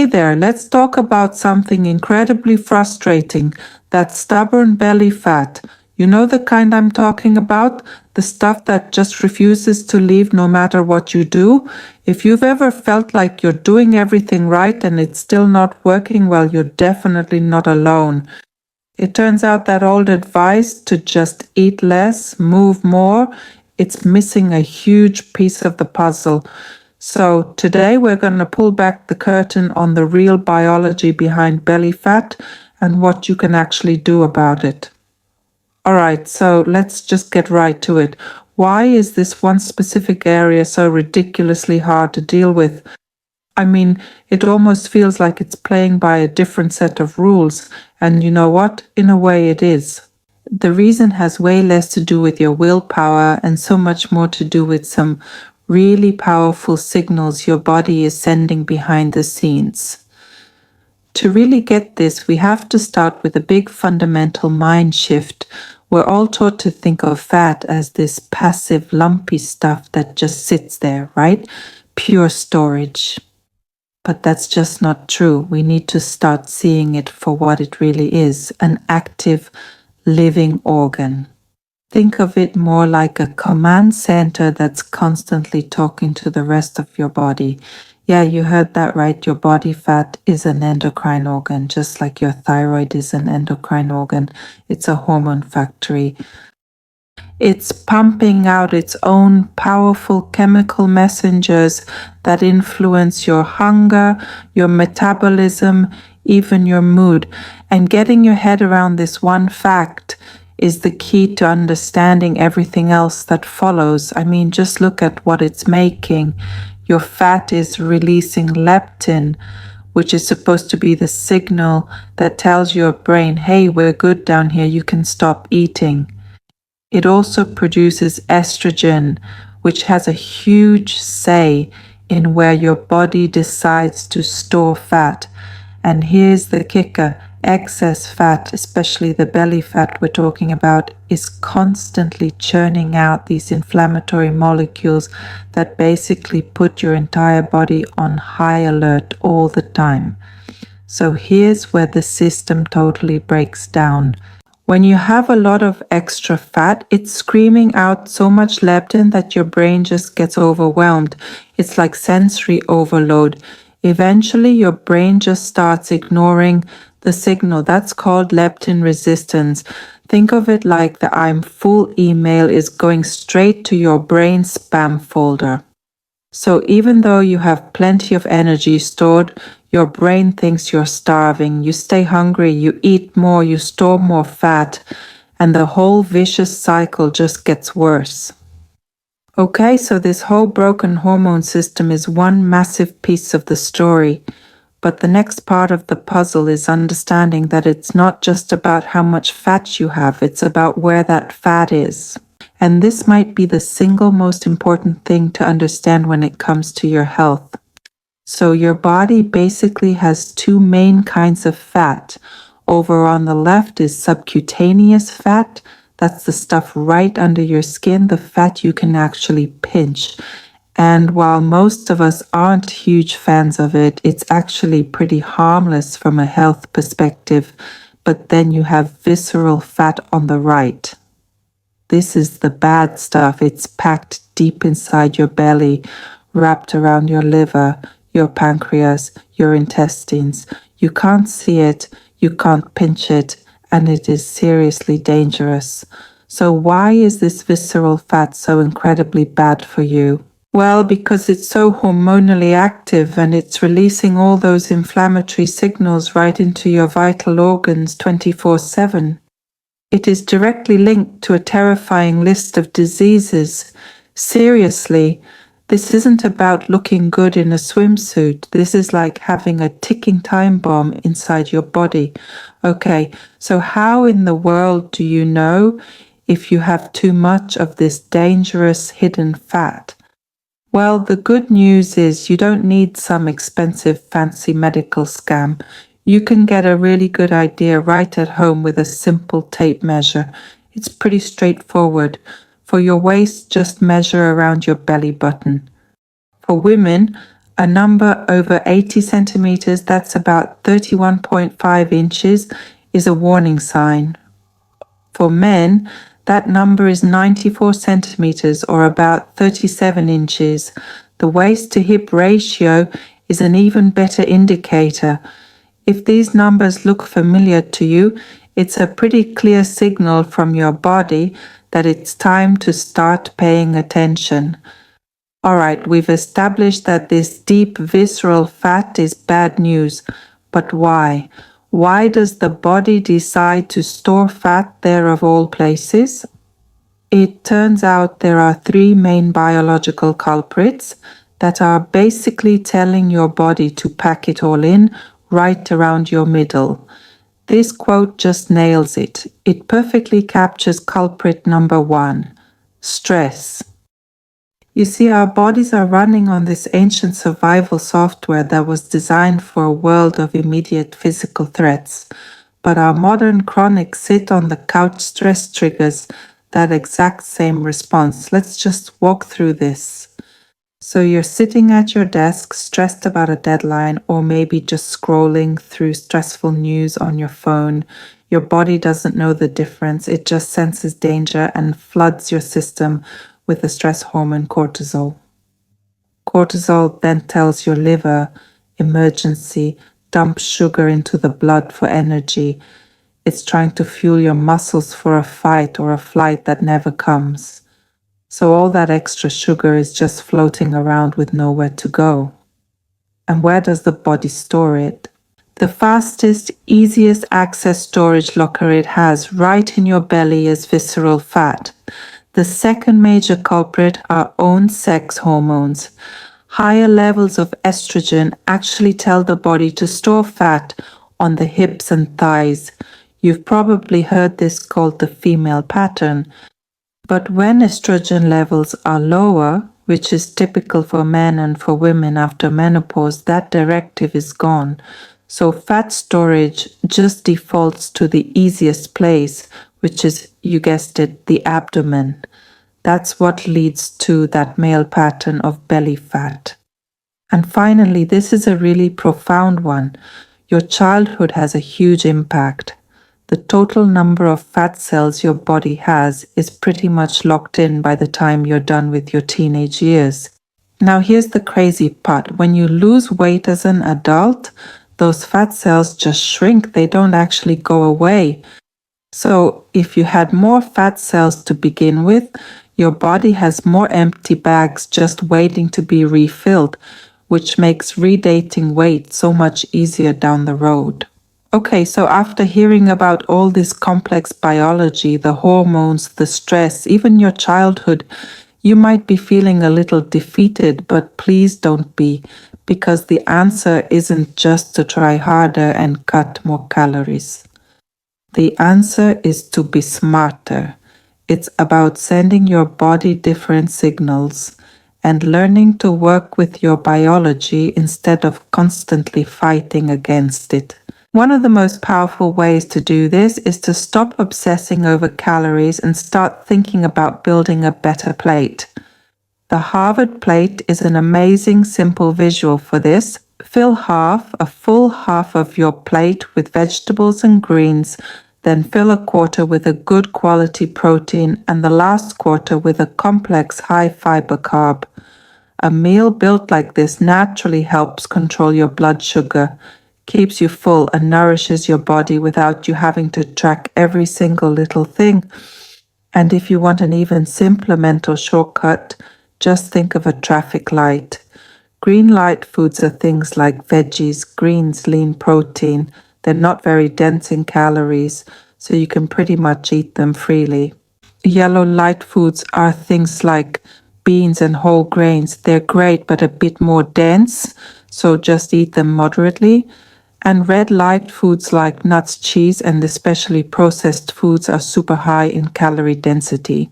there, let's talk about something incredibly frustrating, that stubborn belly fat. You know the kind I'm talking about? The stuff that just refuses to leave no matter what you do? If you've ever felt like you're doing everything right and it's still not working, well, you're definitely not alone. It turns out that old advice to just eat less, move more, it's missing a huge piece of the puzzle. So today we're going to pull back the curtain on the real biology behind belly fat and what you can actually do about it. All right, so let's just get right to it. Why is this one specific area so ridiculously hard to deal with? I mean, it almost feels like it's playing by a different set of rules. And you know what? In a way, it is. The reason has way less to do with your willpower and so much more to do with some really powerful signals your body is sending behind the scenes. To really get this, we have to start with a big fundamental mind shift. We're all taught to think of fat as this passive, lumpy stuff that just sits there, right? Pure storage. But that's just not true. We need to start seeing it for what it really is, an active, living organ. Think of it more like a command center that's constantly talking to the rest of your body. Yeah, you heard that right. Your body fat is an endocrine organ, just like your thyroid is an endocrine organ. It's a hormone factory. It's pumping out its own powerful chemical messengers that influence your hunger, your metabolism, even your mood. And getting your head around this one fact is the key to understanding everything else that follows. I mean, just look at what it's making. Your fat is releasing leptin, which is supposed to be the signal that tells your brain, hey, we're good down here, you can stop eating. It also produces estrogen, which has a huge say in where your body decides to store fat. And here's the kicker. Excess fat, especially the belly fat we're talking about, is constantly churning out these inflammatory molecules that basically put your entire body on high alert all the time. So here's where the system totally breaks down. When you have a lot of extra fat, it's screaming out so much leptin that your brain just gets overwhelmed. It's like sensory overload. Eventually, your brain just starts ignoring the signal. That's called leptin resistance. Think of it like the I'm full email is going straight to your brain spam folder. So even though you have plenty of energy stored, your brain thinks you're starving. You stay hungry, you eat more, you store more fat, and the whole vicious cycle just gets worse. Okay, so this whole broken hormone system is one massive piece of the story. But the next part of the puzzle is understanding that it's not just about how much fat you have, it's about where that fat is. And this might be the single most important thing to understand when it comes to your health. So your body basically has two main kinds of fat. Over on the left is subcutaneous fat. That's the stuff right under your skin, the fat you can actually pinch. And while most of us aren't huge fans of it, it's actually pretty harmless from a health perspective. But then you have visceral fat on the right. This is the bad stuff. It's packed deep inside your belly, wrapped around your liver, your pancreas, your intestines. You can't see it, you can't pinch it, and it is seriously dangerous. So why is this visceral fat so incredibly bad for you? Well, because it's so hormonally active and it's releasing all those inflammatory signals right into your vital organs 24/7. It is directly linked to a terrifying list of diseases. Seriously, this isn't about looking good in a swimsuit. This is like having a ticking time bomb inside your body. Okay, so how in the world do you know if you have too much of this dangerous hidden fat? Well, the good news is you don't need some expensive fancy medical scam. You can get a really good idea right at home with a simple tape measure. It's pretty straightforward. For your waist, just measure around your belly button. For women, A number over 80 centimeters, that's about 31.5 inches, is a warning sign. For men, that number is 94 centimeters or about 37 inches. The waist to hip ratio is an even better indicator. If these numbers look familiar to you, it's a pretty clear signal from your body that it's time to start paying attention. All right, we've established that this deep visceral fat is bad news, but why? Why does the body decide to store fat there of all places? It turns out there are three main biological culprits that are basically telling your body to pack it all in right around your middle. This quote just nails it. It perfectly captures culprit number one: stress. You see, our bodies are running on this ancient survival software that was designed for a world of immediate physical threats. But our modern chronic sit on the couch stress triggers that exact same response. Let's just walk through this. So you're sitting at your desk, stressed about a deadline, or maybe just scrolling through stressful news on your phone. Your body doesn't know the difference. It just senses danger and floods your system with the stress hormone cortisol. Cortisol then tells your liver, emergency, dump sugar into the blood for energy. It's trying to fuel your muscles for a fight or a flight that never comes. So all that extra sugar is just floating around with nowhere to go. And where does the body store it? The fastest, easiest access storage locker it has right in your belly is visceral fat. The second major culprit are own sex hormones. Higher levels of estrogen actually tell the body to store fat on the hips and thighs. You've probably heard this called the female pattern. But when estrogen levels are lower, which is typical for men and for women after menopause, that directive is gone. So fat storage just defaults to the easiest place, which is, you guessed it, the abdomen. That's what leads to that male pattern of belly fat. And finally, this is a really profound one. Your childhood has a huge impact. The total number of fat cells your body has is pretty much locked in by the time you're done with your teenage years. Now here's the crazy part. When you lose weight as an adult, those fat cells just shrink. They don't actually go away. So if you had more fat cells to begin with, your body has more empty bags just waiting to be refilled, which makes redating weight so much easier down the road. Okay, so after hearing about all this complex biology, the hormones, the stress, even your childhood, you might be feeling a little defeated, but please don't be, because the answer isn't just to try harder and cut more calories. The answer is to be smarter. It's about sending your body different signals and learning to work with your biology instead of constantly fighting against it. One of the most powerful ways to do this is to stop obsessing over calories and start thinking about building a better plate. The Harvard plate is an amazing, simple visual for this. Fill a full half of your plate with vegetables and greens, then fill a quarter with a good quality protein and the last quarter with a complex high fiber carb. A meal built like this naturally helps control your blood sugar, keeps you full and nourishes your body without you having to track every single little thing. And if you want an even simpler mental shortcut, just think of a traffic light. Green light foods are things like veggies, greens, lean protein. They're not very dense in calories, so you can pretty much eat them freely. Yellow light foods are things like beans and whole grains. They're great, but a bit more dense, so just eat them moderately. And red light foods like nuts, cheese, and especially processed foods are super high in calorie density.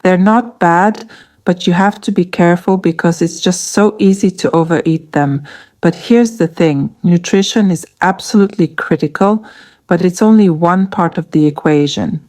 They're not bad, but you have to be careful because it's just so easy to overeat them. But here's the thing, nutrition is absolutely critical, but it's only one part of the equation.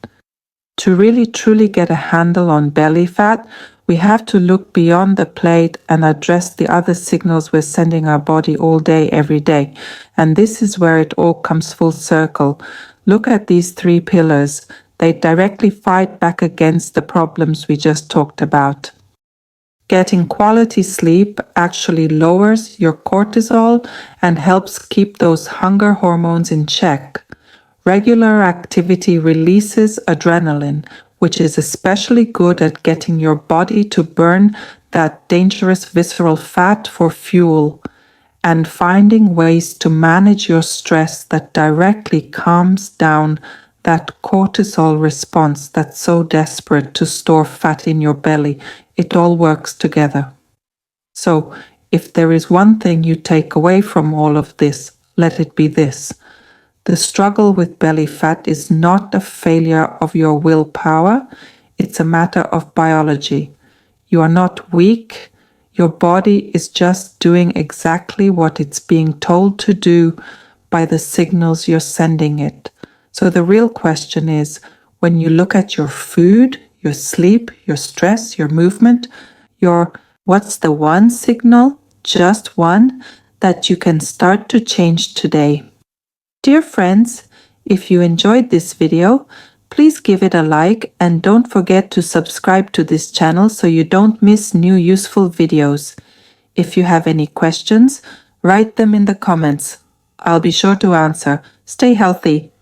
To really truly get a handle on belly fat, We have to look beyond the plate and address the other signals we're sending our body all day, every day. And this is where it all comes full circle. Look at these three pillars. They directly fight back against the problems we just talked about. Getting quality sleep actually lowers your cortisol and helps keep those hunger hormones in check. Regular activity releases adrenaline, which is especially good at getting your body to burn that dangerous visceral fat for fuel, and finding ways to manage your stress that directly calms down that cortisol response that's so desperate to store fat in your belly. It all works together. So, if there is one thing you take away from all of this, let it be this. The struggle with belly fat is not a failure of your willpower, it's a matter of biology. You are not weak, your body is just doing exactly what it's being told to do by the signals you're sending it. So the real question is, when you look at your food, your sleep, your stress, your movement, what's the one signal, just one, that you can start to change today? Dear friends, if you enjoyed this video, please give it a like and don't forget to subscribe to this channel so you don't miss new useful videos. If you have any questions, write them in the comments. I'll be sure to answer. Stay healthy.